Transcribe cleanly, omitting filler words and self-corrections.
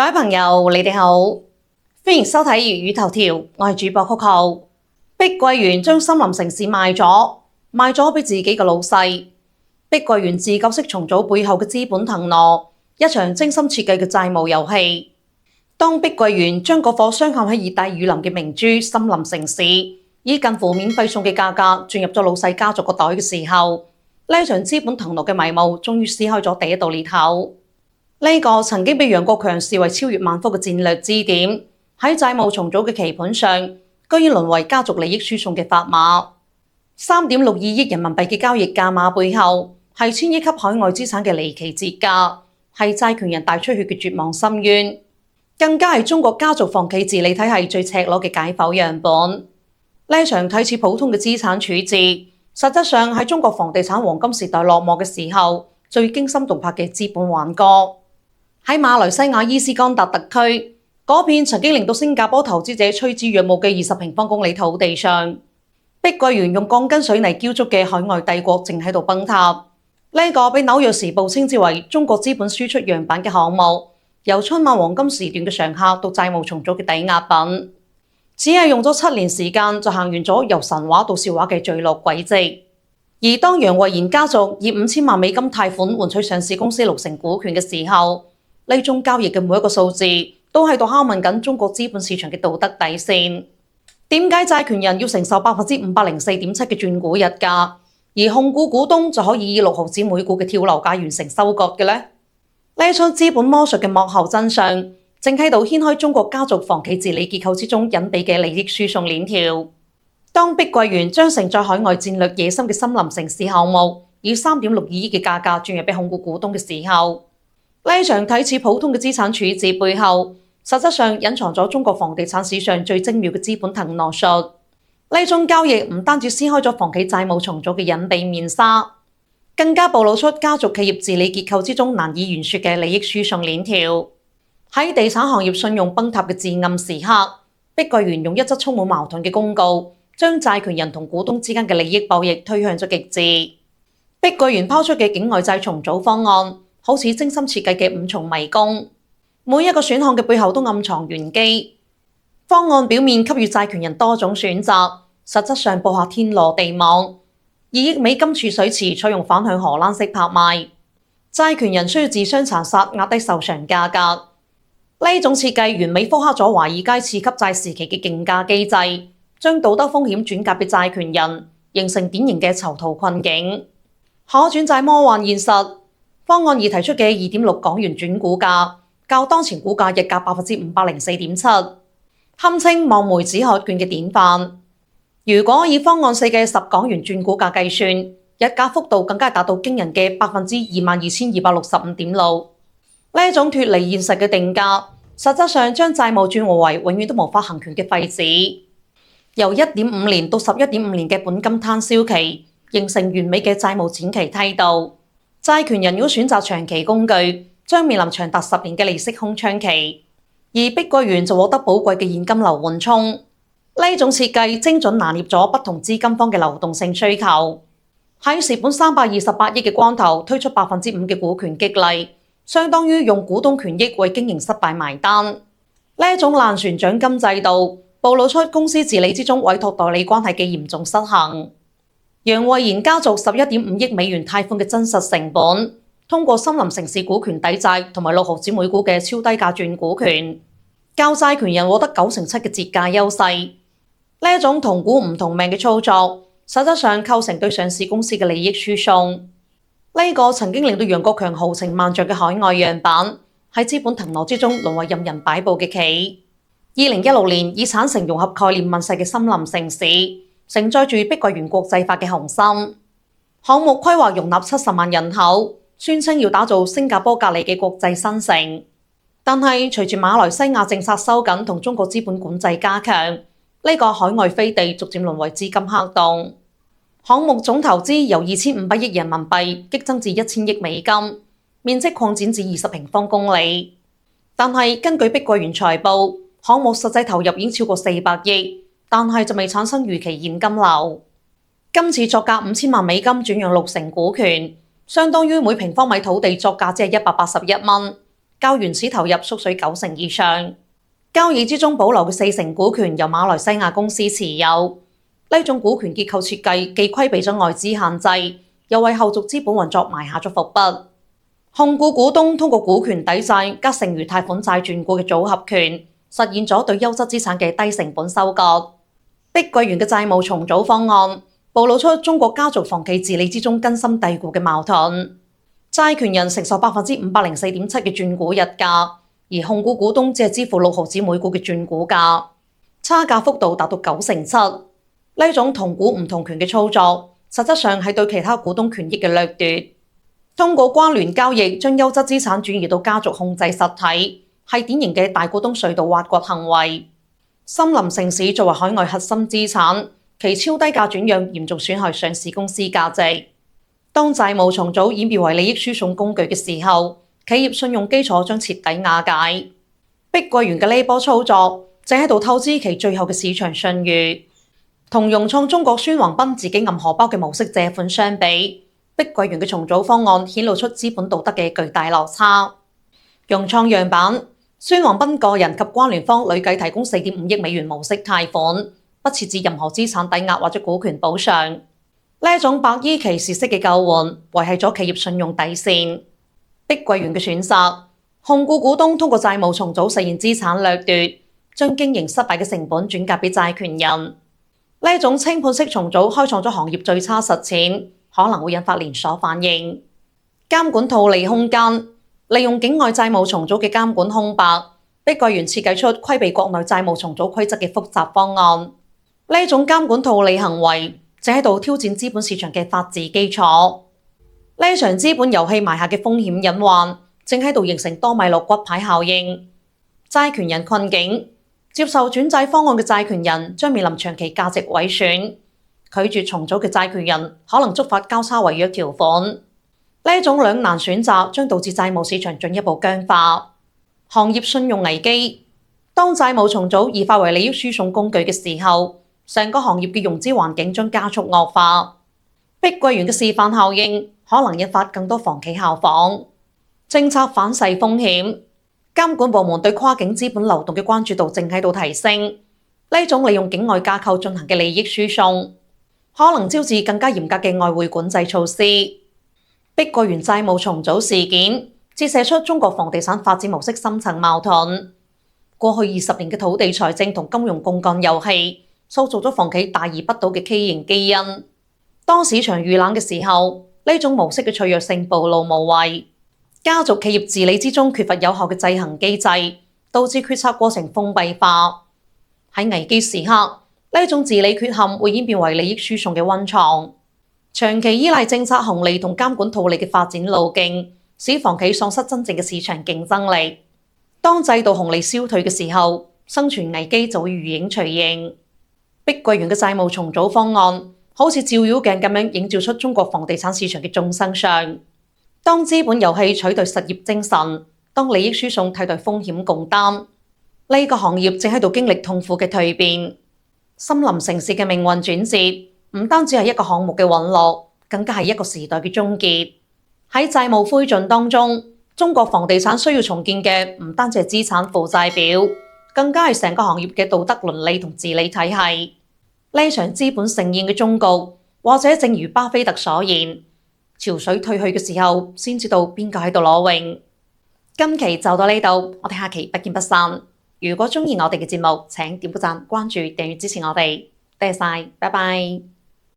各位朋友，你哋好，歡迎收睇粵語頭條，我係主播曲號。碧桂園將森林城市賣咗俾自己嘅老細。碧桂園自救式重組背後嘅資本騰挪，一場精心設計嘅債務遊戲。當碧桂園將嗰顆鑲嵌喺熱帶雨林嘅明珠森林城市，以近乎免費送嘅價格進入咗老細家族個袋嘅時候，呢場資本騰挪嘅迷霧終於撕開咗第一道裂口。呢個曾經被楊國強視為超越萬科嘅戰略支點，喺債務重組嘅棋盤上，居然淪為家族利益輸送嘅砝碼。3.62億人民幣嘅交易價碼背後，係千億級海外資產嘅離奇折價，係債權人大出血嘅絕望深淵，更加係中國家族房企治理體系最赤裸嘅解剖樣本。呢場睇似普通嘅資產處置，實質上喺中國房地產黃金時代落幕嘅時候，最驚心動魄嘅資本挽歌。喺馬來西亞伊斯干達特區嗰片曾經令到新加坡投資者趨之若鶩嘅20平方公里土地上，碧桂園用鋼筋水泥澆築嘅海外帝國正喺度崩塌。呢個被紐約時報稱之為中國資本輸出樣板嘅項目，由春晚黃金時段嘅常客到債務重組嘅抵押品，只係用咗7年時間就行完咗由神話到笑話嘅墜落軌跡。而當楊惠妍家族以5000萬美金貸款換取上市公司60%股權嘅時候，呢宗交易嘅每一個數字都喺度拷問緊中國資本市場嘅道德底線。點解債權人要承受504.7%嘅轉股日價，而控股股東就可以以6毫子每股嘅跳樓價完成收割嘅呢？呢出資本魔術嘅幕後真相，正喺度掀開中國家族房企治理結構之中隱秘嘅利益輸送鏈條。當碧桂園將承載海外戰略野心嘅森林城市項目以3.62億嘅價格轉入俾控股股東嘅時候，呢場睇似普通嘅資產處置背後，實質上隱藏咗中國房地產史上最精妙嘅資本騰挪術。呢種交易唔單止撕開咗房企債務重組嘅隱蔽面紗，更加暴露出家族企業治理結構之中難以言說嘅利益輸送鏈條。喺地產行業信用崩塌嘅至暗時刻，碧桂園用一則充滿矛盾嘅公告，將債權人同股東之間嘅利益博弈推向咗極致。碧桂園拋出嘅境外債重組方案，好似精心設計嘅5重迷宮，每一個選項嘅背後都暗藏玄機。方案表面給予債權人多種選擇，實質上布下天羅地網。2億美金儲水池採用反向荷蘭式拍賣，債權人需要自相殘殺壓低受償價格。呢種設計完美複刻咗華爾街次級債時期嘅競價機制，將道德風險轉嫁俾債權人，形成典型嘅囚徒困境。可轉債魔幻現實。方案而提出嘅2.6港元轉股價，較當前股價日價504.7%，堪稱望梅止渴券嘅典範。如果以方案4嘅10港元轉股價計算，日價幅度更加達到驚人嘅22,265.6%。呢種脫離現實嘅定價，實質上將債務轉換為永遠都無法行權嘅廢紙。由1.5年到11.5年嘅本金攤銷期，形成完美嘅債務展期梯度。債權人如果選擇長期工具，將面臨長達10年嘅利息空窗期，而碧桂園就獲得寶貴嘅現金流緩衝。呢種設計精準拿捏咗不同資金方嘅流動性需求，喺蝕本328億嘅光頭推出5%嘅股權激勵，相當於用股東權益為經營失敗埋單。呢種爛船獎金制度，暴露出公司治理之中委託代理關係嘅嚴重失衡。楊惠妍家族11.5億美元貸款嘅真實成本，通過森林城市股權抵債同埋6毫子每股嘅超低價轉股權，較債權人獲得97%嘅折價優勢。呢一種同股唔同命嘅操作，實質上構成對上市公司嘅利益輸送。呢個曾經令到楊國強豪情萬丈嘅海外樣板，喺資本騰挪之中淪為任人擺佈嘅棋。2016年以產城融合概念問世嘅森林城市，承載住碧桂園國際化嘅雄心，項目規劃容納70萬人口，宣稱要打造新加坡隔離嘅國際新城。但係隨住馬來西亞政策收緊同中國資本管制加強，呢個海外飛地逐漸淪為資金黑洞。項目總投資由2500億人民幣激增至1000億美金，面積擴展至20平方公里。但係根據碧桂園財報，項目實際投入已經超過400億。但係就未產生預期現金流。今次作價5000萬美金轉讓60%股權，相當於每平方米土地作價只係181蚊，較原始投入縮水90%以上。交易之中保留嘅40%股權由馬來西亞公司持有。呢種股權結構設計既規避咗外資限制，又為後續資本運作埋下咗伏筆。控股股東通過股權抵債加剩餘貸款債轉股嘅組合拳，實現咗對優質資產嘅低成本收割。碧桂園嘅債務重組方案暴露出中國家族房企治理之中根深蒂固嘅矛盾。債權人承受504.7%嘅轉股日價，而控股股東只係支付6毫子每股嘅轉股價，差價幅度達到97%。呢種同股唔同權嘅操作，實質上係對其他股東權益嘅掠奪。通過關聯交易將優質資產轉移到家族控制實體，係典型嘅大股東隧道挖掘行為。森林城市作為海外核心資產，其超低價轉讓嚴重損害上市公司價值。當債務重組演變為利益輸送工具嘅時候，企業信用基礎將徹底瓦解。碧桂園嘅呢波操作正喺度透支其最後嘅市場信譽。同融創中國孫宏斌自己揞荷包嘅模式借款相比，碧桂園嘅重組方案顯露出資本道德嘅巨大落差。融創樣板，孫宏斌個人及關聯方累計提供4.5億美元模式貸款，不設置任何資產抵押或者股權補償。呢種白衣騎士式嘅救援，維繫咗企業信用底線。碧桂園嘅選擇，控股股東通過債務重組實現資產掠奪，將經營失敗嘅成本轉嫁俾債權人。呢種清盤式重組開創咗行業最差實踐，可能會引發連鎖反應。監管套利空間，利用境外債務重組嘅監管空白，碧桂園設計出規避國內債務重組規則嘅複雜方案。呢種監管套利行為正喺度挑戰資本市場嘅法治基礎。呢場資本遊戲埋下嘅風險隱患，正喺度形成多米諾骨牌效應。債權人困境。接受轉債方案嘅債權人將面臨長期價值毀損，拒絕重組嘅債權人可能觸發交叉違約條款。呢種兩難選擇將導致債務市場進一步僵化。行業信用危機，當債務重組異化為利益輸送工具嘅時候，成個行業嘅融資環境將加速惡化。碧桂園嘅示範效應可能引發更多房企效仿。政策反噬風險。監管部門對跨境資本流動嘅關注度正喺度提升，呢種利用境外架構進行嘅利益輸送，可能招致更加嚴格嘅外匯管制措施。碧桂園債務重組事件折射出中國房地產發展模式深層矛盾。過去20年嘅土地財政同金融槓桿遊戲，塑造咗房企大而不倒嘅畸形基因。當市場遇冷嘅時候，呢種模式嘅脆弱性暴露無遺。家族企業治理之中缺乏有效嘅制衡機制，導致決策過程封閉化。喺危機時刻，呢種治理缺陷會演變為利益輸送嘅溫床。長期依賴政策紅利同監管套利嘅發展路徑，使房企喪失真正嘅市場競爭力。當制度紅利消退嘅時候，生存危機就會如影隨形。碧桂園嘅債務重組方案，好似照妖鏡咁樣映照出中國房地產市場嘅眾生相。當資本遊戲取代實業精神，當利益輸送替代風險共擔，呢個行業正喺度經歷痛苦嘅蛻變。森林城市嘅命運轉折，唔單止係一個項目嘅隕落，更加係一個時代嘅終結。喺債務灰燼當中，中國房地產需要重建嘅唔單止係資產負債表，更加係成個行業嘅道德倫理同治理體系。呢場資本盛宴嘅終局，或者正如巴菲特所言，潮水退去嘅時候，先知道邊個喺度裸泳。今期就到呢度，我哋下期不見不散。如果鍾意我哋嘅節目，請點個讚、關注、訂閱支持我哋，多謝晒，拜拜。